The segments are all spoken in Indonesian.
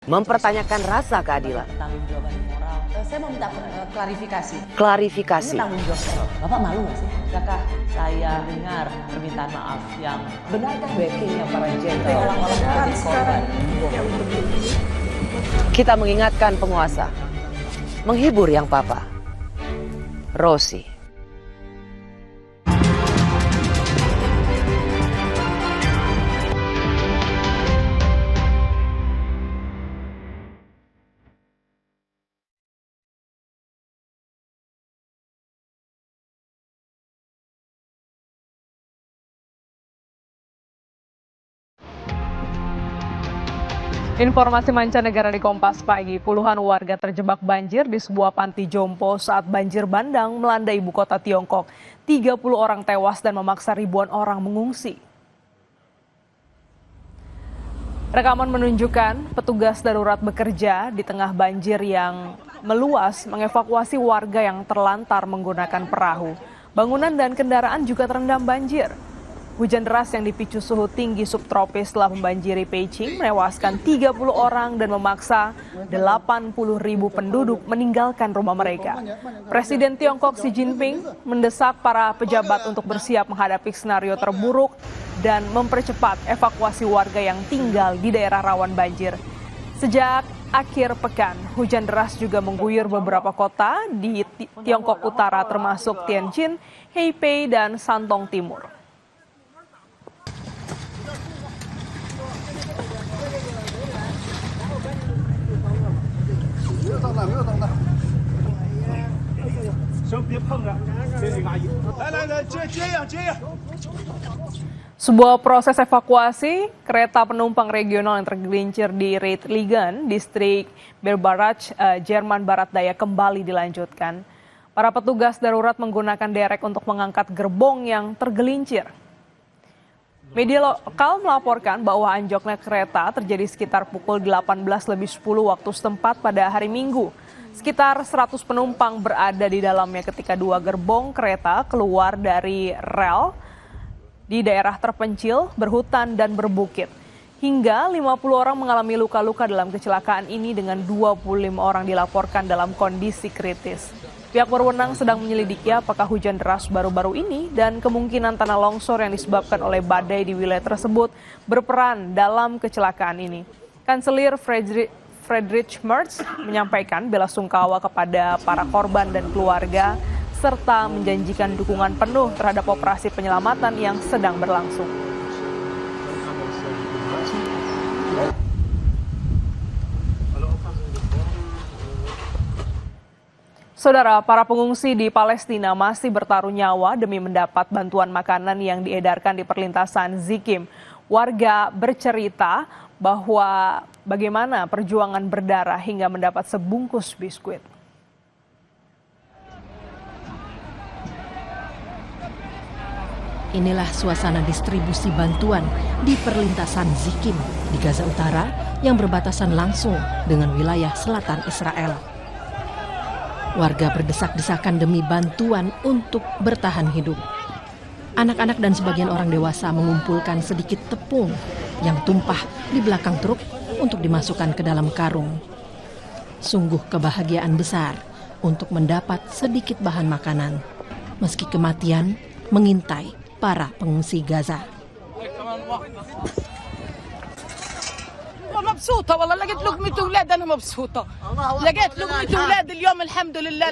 mempertanyakan rasa keadilan. Pertanggungjawaban moral. Saya mau minta klarifikasi. Klarifikasi. Ini tanggung jawab. Bapak malu nggak sih? Apakah saya dengar permintaan maaf yang benarkah backingnya para jenderal orang-orang menjadi korban? Kita mengingatkan penguasa, menghibur yang papa. Rosi. Informasi mancanegara di Kompas Pagi, puluhan warga terjebak banjir di sebuah panti jompo saat banjir bandang melanda ibu kota Tiongkok. 30 orang tewas dan memaksa ribuan orang mengungsi. Rekaman menunjukkan petugas darurat bekerja di tengah banjir yang meluas mengevakuasi warga yang terlantar menggunakan perahu. Bangunan dan kendaraan juga terendam banjir. Hujan deras yang dipicu suhu tinggi subtropis telah membanjiri Beijing, menewaskan 30 orang dan memaksa 80.000 penduduk meninggalkan rumah mereka. Presiden Tiongkok Xi Jinping mendesak para pejabat untuk bersiap menghadapi skenario terburuk dan mempercepat evakuasi warga yang tinggal di daerah rawan banjir. Sejak akhir pekan, hujan deras juga mengguyur beberapa kota di Tiongkok Utara termasuk Tianjin, Hebei, dan Shandong Timur. Sebuah proses evakuasi kereta penumpang regional yang tergelincir di Reitligen, distrik Belbarach, Jerman Barat Daya kembali dilanjutkan. Para petugas darurat menggunakan derek untuk mengangkat gerbong yang tergelincir. Media lokal melaporkan bahwa anjloknya kereta terjadi sekitar pukul 18.10 waktu setempat pada hari Minggu. Sekitar 100 penumpang berada di dalamnya ketika dua gerbong kereta keluar dari rel di daerah terpencil, berhutan, dan berbukit. Hingga 50 orang mengalami luka-luka dalam kecelakaan ini dengan 25 orang dilaporkan dalam kondisi kritis. Pihak berwenang sedang menyelidiki apakah hujan deras baru-baru ini dan kemungkinan tanah longsor yang disebabkan oleh badai di wilayah tersebut berperan dalam kecelakaan ini. Kanselir Friedrich Merz menyampaikan bela sungkawa kepada para korban dan keluarga serta menjanjikan dukungan penuh terhadap operasi penyelamatan yang sedang berlangsung. Saudara, para pengungsi di Palestina masih bertaruh nyawa demi mendapat bantuan makanan yang diedarkan di perlintasan Zikim. Warga bercerita bahwa bagaimana perjuangan berdarah hingga mendapat sebungkus biskuit. Inilah suasana distribusi bantuan di perlintasan Zikim di Gaza Utara yang berbatasan langsung dengan wilayah selatan Israel. Warga berdesak-desakan demi bantuan untuk bertahan hidup. Anak-anak dan sebagian orang dewasa mengumpulkan sedikit tepung yang tumpah di belakang truk untuk dimasukkan ke dalam karung. Sungguh kebahagiaan besar untuk mendapat sedikit bahan makanan, meski kematian mengintai para pengungsi Gaza. مبسوطة والله لقيت لقمة أولاد أنا مبسوطة لقيت لقمة أولاد اليوم الحمد لله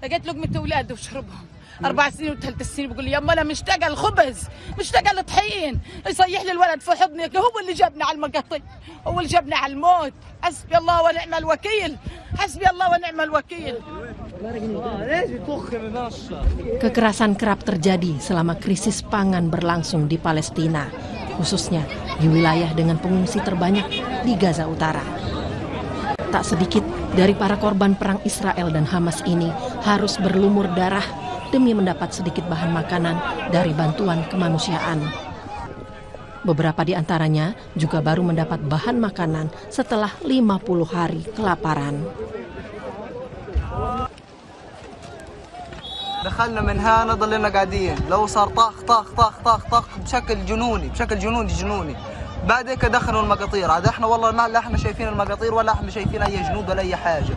لقيت لقمة أولاد وشربهم 4 سنين و3 سنين بقول لي يما أنا مشتاقة الخبز مشتاقة للطحين يصيح لي الولد في حضني هو اللي جابنا على المقاطع هو اللي جابنا على الموت حسبي الله ونعم الوكيل حسبي الله ونعم الوكيل. Kekerasan kerap terjadi selama krisis pangan berlangsung di Palestina, khususnya di wilayah dengan pengungsi terbanyak di Gaza Utara. Tak sedikit dari para korban perang Israel dan Hamas ini harus berlumur darah demi mendapat sedikit bahan makanan dari bantuan kemanusiaan. Beberapa di antaranya juga baru mendapat bahan makanan setelah 50 hari kelaparan. دخلنا من هنا ضلينا قاعدين لو صار طخ طخ طخ طخ طخ بشكل جنوني بعد هيك دخلوا المقاطير. عاد احنا والله ما لا احنا شايفين المقاطير ولا احنا شايفين اي جنود ولا اي حاجه.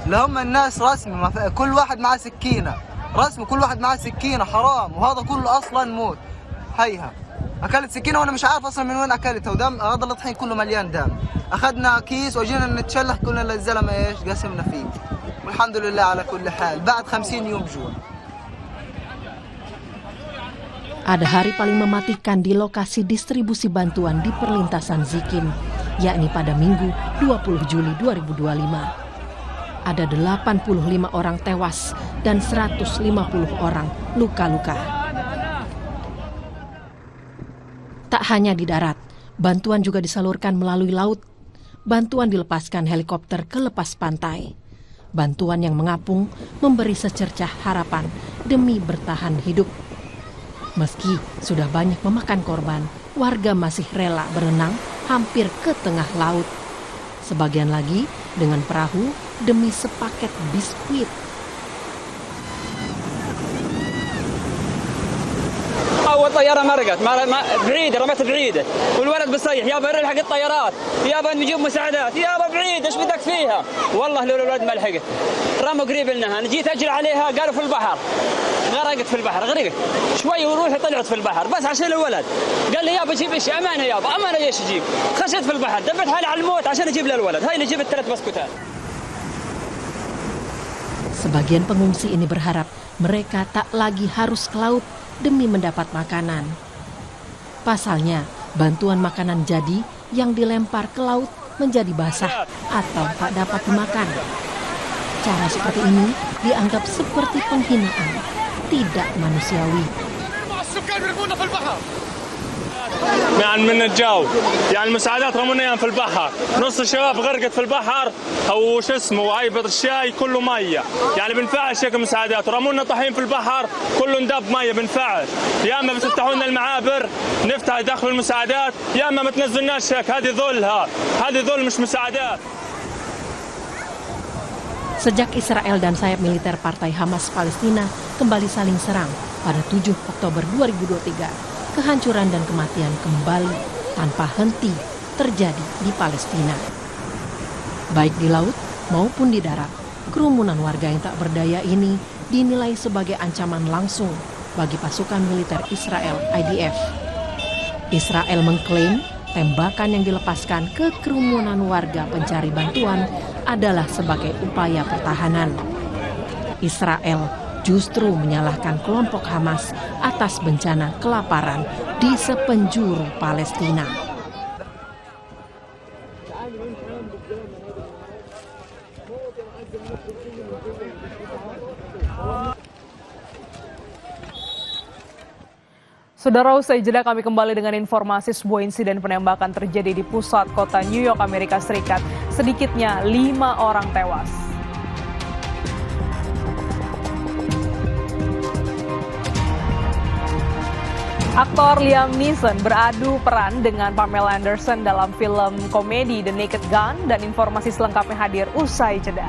لهم الناس رسمي كل واحد معاه سكينه، رسمي كل واحد معاه سكينه، حرام. وهذا كله اصلا موت. هيها اكلت سكينه وانا مش عارف اصلا من وين اكلتها، ودم هذا الطحين كله مليان دم. اخذنا كيس وجينا نتشلح، قلنا للزلمه ايش قسمنا فيه، والحمد لله على كل حال بعد 50 يوم جوع. Ada hari paling mematikan di lokasi distribusi bantuan di perlintasan Zikin, yakni pada Minggu 20 Juli 2025. Ada 85 orang tewas dan 150 orang luka-luka. Tak hanya di darat, bantuan juga disalurkan melalui laut. Bantuan dilepaskan helikopter ke lepas pantai. Bantuan yang mengapung memberi secercah harapan demi bertahan hidup. Meski sudah banyak memakan korban, warga masih rela berenang hampir ke tengah laut. Sebagian lagi dengan perahu demi sepaket biskuit. اول طياره مرقت بعيده، رمت بعيده، والولد بيصيح يابا نلحق الطيارات، يابا نجيب مساعدات، يابا بعيد ايش بدك فيها؟ والله لو الولد ما لحقت رموا قريب لنا، انا جيت اجري عليها قالوا في البحر، غرقت في البحر، غرقت شوي وروحي طلعت في البحر بس عشان الولد، قال لي يابا جيب ايش امانه، يابا امانه ايش اجيب؟ خشيت في البحر دبت حالي على الموت عشان اجيب للولد، هاي اللي جبت 3 بسكوتات. Sebagian pengungsi ini berharap mereka tak lagi harus ke laut demi mendapat makanan. Pasalnya, bantuan makanan jadi yang dilempar ke laut menjadi basah atau tak dapat dimakan. Cara seperti ini dianggap seperti penghinaan, tidak manusiawi. من الجو يعني المساعدات رمونا اياهم في البحر، نص الشباب غرقت في البحر او شو اسمه وعيبة الشاي كله ميه، يعني بنفعش هيك مساعدات، ورمونا طحين في البحر كله ندب ميه بنفعش، يا اما بتفتحوا لنا المعابر نفتح يدخلوا المساعدات، يا اما ما تنزلناش هيك، هذه ذلها، هذه ذل مش مساعدات. Sejak Israel dan sayap militer Partai Hamas Palestina kembali saling serang pada 7 Oktober 2023, kehancuran dan kematian kembali tanpa henti terjadi di Palestina. Baik di laut maupun di darat, kerumunan warga yang tak berdaya ini dinilai sebagai ancaman langsung bagi pasukan militer Israel IDF. Israel mengklaim tembakan yang dilepaskan ke kerumunan warga pencari bantuan adalah sebagai upaya pertahanan. Israel justru menyalahkan kelompok Hamas atas bencana kelaparan di sepenjuru Palestina. Saudara, usai jeda kami kembali dengan informasi sebuah insiden penembakan terjadi di pusat kota New York, Amerika Serikat. Sedikitnya 5 orang tewas. Aktor Liam Neeson beradu peran dengan Pamela Anderson dalam film komedi The Naked Gun, dan informasi selengkapnya hadir usai jeda.